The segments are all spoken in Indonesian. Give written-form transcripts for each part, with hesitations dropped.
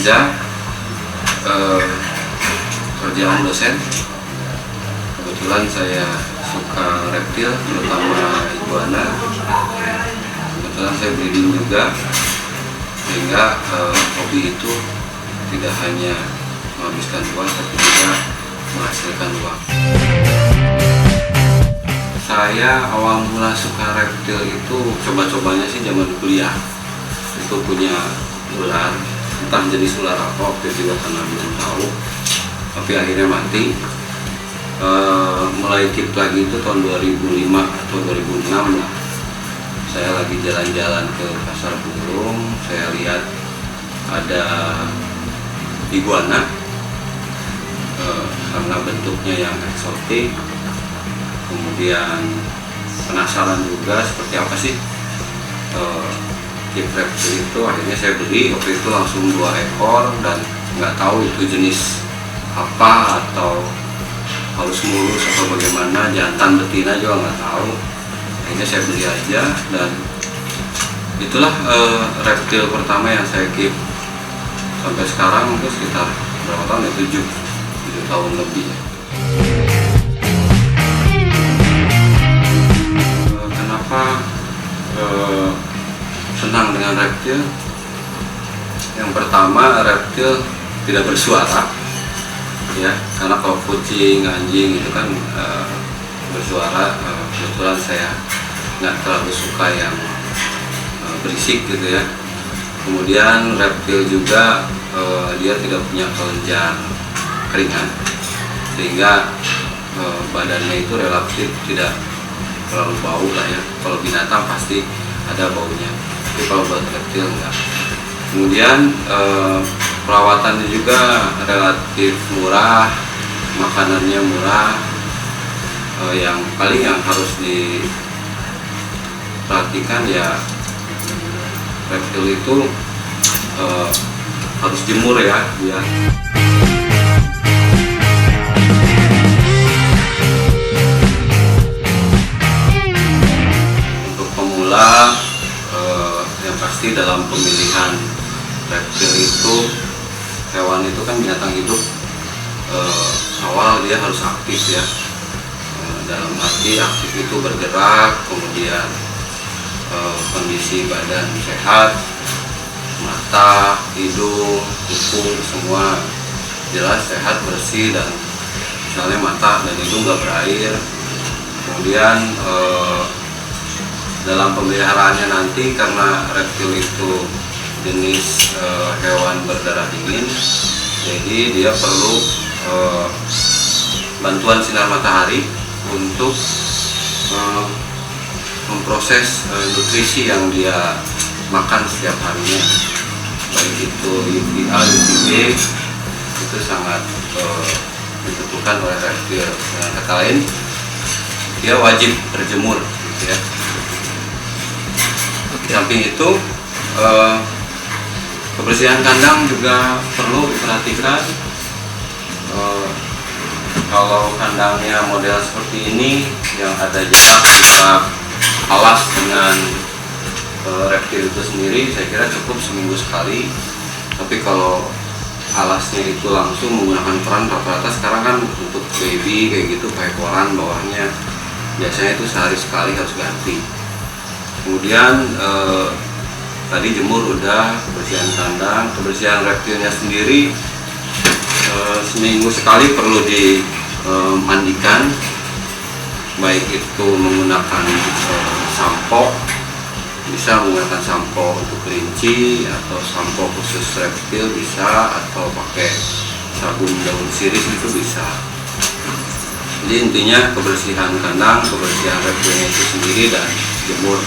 kerja, kerjaan dosen. Kebetulan saya suka reptil, terutama iguana. Kebetulan saya breeding juga, sehingga hobi itu tidak hanya menghabiskan uang, tapi juga menghasilkan uang. Saya awal mula suka reptil itu coba-cobanya sih zaman kuliah. Itu punya ular, entah jenis ular apa, waktu itu juga karena belum tahu, tapi akhirnya mati. Mulai keep lagi itu tahun 2005 atau 2006 lah. Saya lagi jalan-jalan ke pasar burung, saya lihat ada iguana, karena bentuknya yang eksotik. Kemudian penasaran juga seperti apa sih keep reptil itu. Akhirnya saya beli, waktu itu langsung 2 ekor, dan nggak tahu itu jenis apa, atau halus mulus atau bagaimana, jantan betina juga nggak tahu. Akhirnya saya beli aja, dan itulah reptil pertama yang saya keep sampai sekarang. Mungkin sekitar berapa tahun ya, 7 tahun lebih ya. Kenapa senang dengan reptil? Yang pertama, reptil tidak bersuara ya, karena kalau kucing, anjing itu kan bersuara. Kebetulan saya nggak terlalu suka yang berisik gitu ya. Kemudian reptil juga dia tidak punya kelenjar keringat, sehingga badannya itu relatif tidak terlalu bau lah ya. Kalau binatang pasti ada baunya, tapi kalau buat reptil enggak. Kemudian perawatannya juga relatif murah, makanannya murah. Yang paling yang harus diperhatikan ya, reptil itu harus jemur ya dia. Untuk pemula, yang pasti dalam pemilihan reptil itu, hewan itu kan binatang hidup, awal dia harus aktif ya. Dalam arti aktif itu bergerak, kemudian kondisi badan sehat, mata, hidung, kuku semua jelas sehat, bersih, dan misalnya mata dan hidung nggak berair. Kemudian dalam pemeliharaannya nanti, karena reptil itu jenis hewan berdarah dingin, jadi dia perlu bantuan sinar matahari untuk memproses nutrisi yang dia makan setiap harinya, baik itu UVA, UVB, itu sangat dibutuhkan oleh reptil. Dengan kata lain, dia wajib berjemur gitu ya. Di samping itu, kebersihan kandang juga perlu diperhatikan. Kalau kandangnya model seperti ini, yang ada jarak alas dengan reptil itu sendiri, saya kira cukup seminggu sekali. Tapi kalau alasnya itu langsung menggunakan peran, rata-rata sekarang kan untuk baby kayak gitu pakai koran bawahnya, biasanya itu sehari sekali harus ganti. Kemudian tadi jemur udah, kebersihan kandang, kebersihan reptilnya sendiri seminggu sekali perlu dimandikan, baik itu menggunakan sampo, bisa menggunakan sampo untuk kelinci atau sampo khusus reptil bisa, atau pakai sabun daun sirih itu bisa. Jadi intinya kebersihan kandang, kebersihan reptilnya itu sendiri, dan jemur.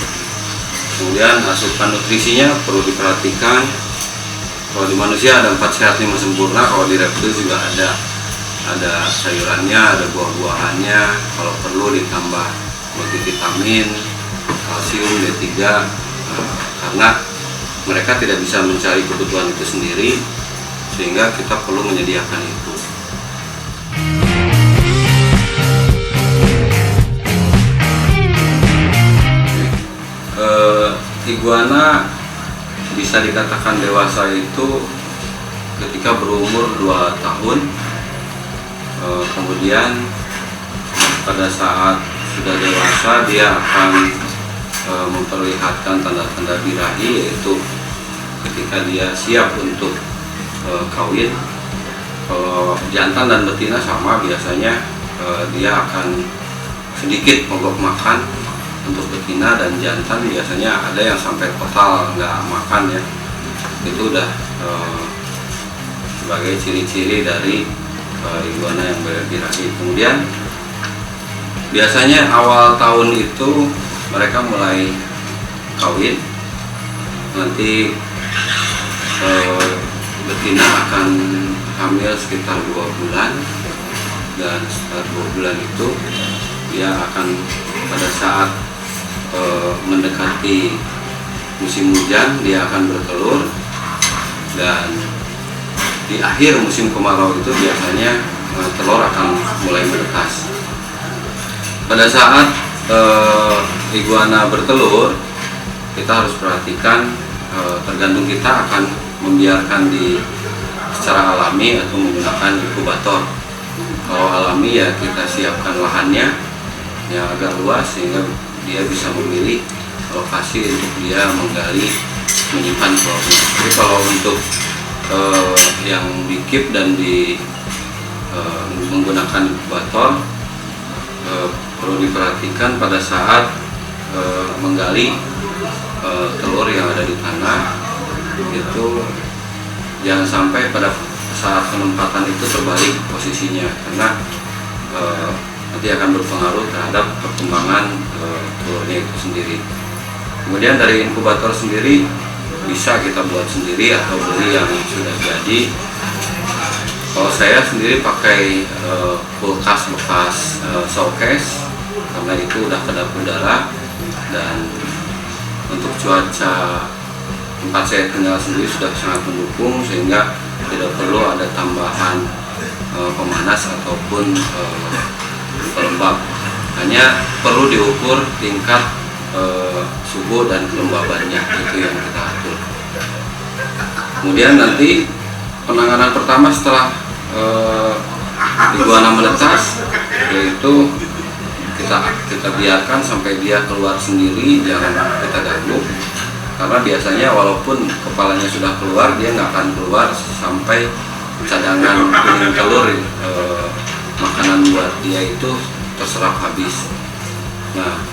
Kemudian asupan nutrisinya perlu diperhatikan. Kalau di manusia ada 4 sehat 5 sempurna, kalau di reptil juga ada sayurannya, ada buah-buahannya. Kalau perlu ditambah multivitamin, kalsium, D3, karena mereka tidak bisa mencari kebutuhan itu sendiri, sehingga kita perlu menyediakan itu. Iguana bisa dikatakan dewasa itu ketika berumur 2 tahun. Kemudian pada saat sudah dewasa dia akan memperlihatkan tanda-tanda birahi, yaitu ketika dia siap untuk kawin. Kalau jantan dan betina sama, biasanya dia akan sedikit mogok makan. Untuk betina dan jantan biasanya ada yang sampai total nggak makan ya. Itu udah sebagai ciri-ciri dari iguana yang berbirahi. Kemudian biasanya awal tahun itu mereka mulai kawin. Nanti betina akan hamil sekitar 2 bulan, dan setelah 2 bulan itu dia akan pada saat mendekati musim hujan dia akan bertelur, dan di akhir musim kemarau itu biasanya telur akan mulai menetas. Pada saat iguana bertelur, kita harus perhatikan, tergantung kita akan membiarkan secara alami atau menggunakan inkubator. Kalau alami ya kita siapkan lahannya yang agak luas sehingga dia bisa memilih lokasi untuk dia menggali, menyimpan telurnya. Tapi kalau untuk yang di-keep dan menggunakan inkubator, perlu diperhatikan pada saat menggali telur yang ada di tanah, itu jangan sampai pada saat penempatan itu terbalik posisinya, karena nanti akan berpengaruh terhadap perkembangan telurnya itu sendiri. Kemudian dari inkubator sendiri bisa kita buat sendiri atau beli yang sudah jadi. Kalau saya sendiri pakai kulkas bekas showcase, karena itu udah kedap udara, dan untuk cuaca tempat saya tinggal sendiri sudah sangat mendukung, sehingga tidak perlu ada tambahan pemanas ataupun pelembab. Hanya perlu diukur tingkat suhu dan kelembabannya, itu yang kita atur. Kemudian nanti penanganan pertama setelah iguana menetas, yaitu kita biarkan sampai dia keluar sendiri, jangan kita ganggu, karena biasanya walaupun kepalanya sudah keluar, dia nggak akan keluar sampai cadangan kuning telur makanan buat dia itu terserap habis. Nah,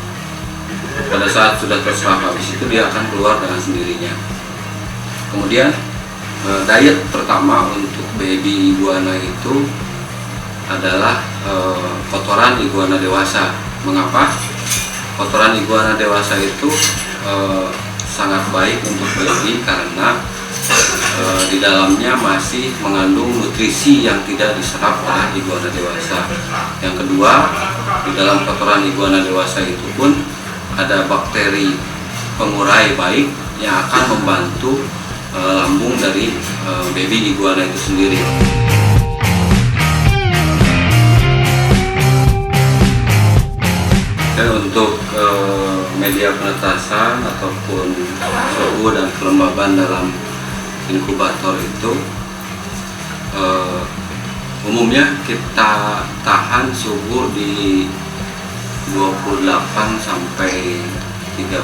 pada saat sudah terserap habis itu dia akan keluar dengan sendirinya. Kemudian diet pertama untuk baby iguana itu adalah kotoran iguana dewasa. Mengapa? Kotoran iguana dewasa itu sangat baik untuk baby, karena di dalamnya masih mengandung nutrisi yang tidak diserap oleh iguana dewasa. Yang kedua, di dalam kotoran iguana dewasa itu pun ada bakteri pengurai baik yang akan membantu lambung dari baby iguana itu sendiri. Dan untuk media penetasan ataupun suhu dan kelembaban dalam inkubator itu umumnya kita tahan suhu di 28 sampai 31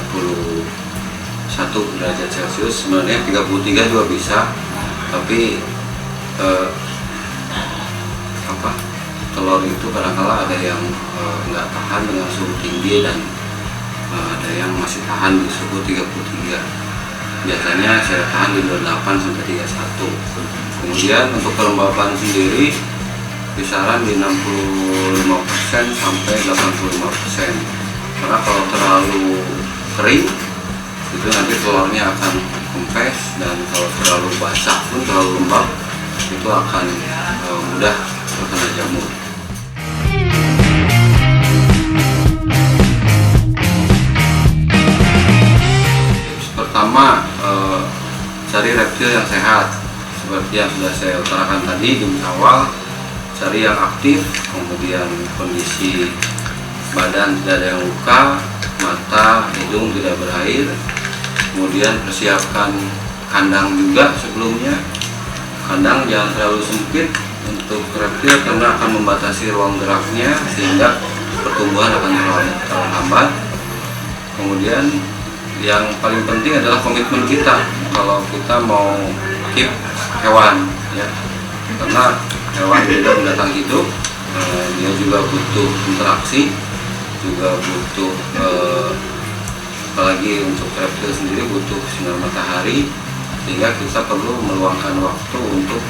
derajat Celcius. Sebenarnya 33 juga bisa, tapi telur itu kadang-kala ada yang nggak tahan dengan suhu tinggi, dan ada yang masih tahan di suhu 33. Biasanya saya tahan di 28 sampai 31. Kemudian untuk kelembaban sendiri kisaran di 65% sampai 85%. Karena kalau terlalu kering itu nanti telurnya akan kempes, dan kalau terlalu basah pun, terlalu lembab, itu akan mudah terkena jamur. Pertama, cari reptil yang sehat, seperti yang sudah saya utarakan tadi di awal. Cari yang aktif, kemudian kondisi badan tidak ada yang luka, mata, hidung tidak berair. Kemudian persiapkan kandang juga sebelumnya, kandang jangan terlalu sempit untuk reptil karena akan membatasi ruang geraknya sehingga pertumbuhan akan terhambat. Kemudian yang paling penting adalah komitmen kita kalau kita mau keep hewan ya, karena hewan juga binatang hidup, dia juga butuh interaksi, juga butuh apalagi untuk reptil sendiri butuh sinar matahari, sehingga kita perlu meluangkan waktu untuk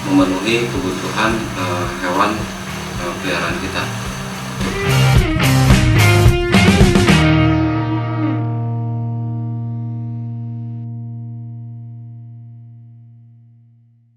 memenuhi kebutuhan hewan peliharaan kita.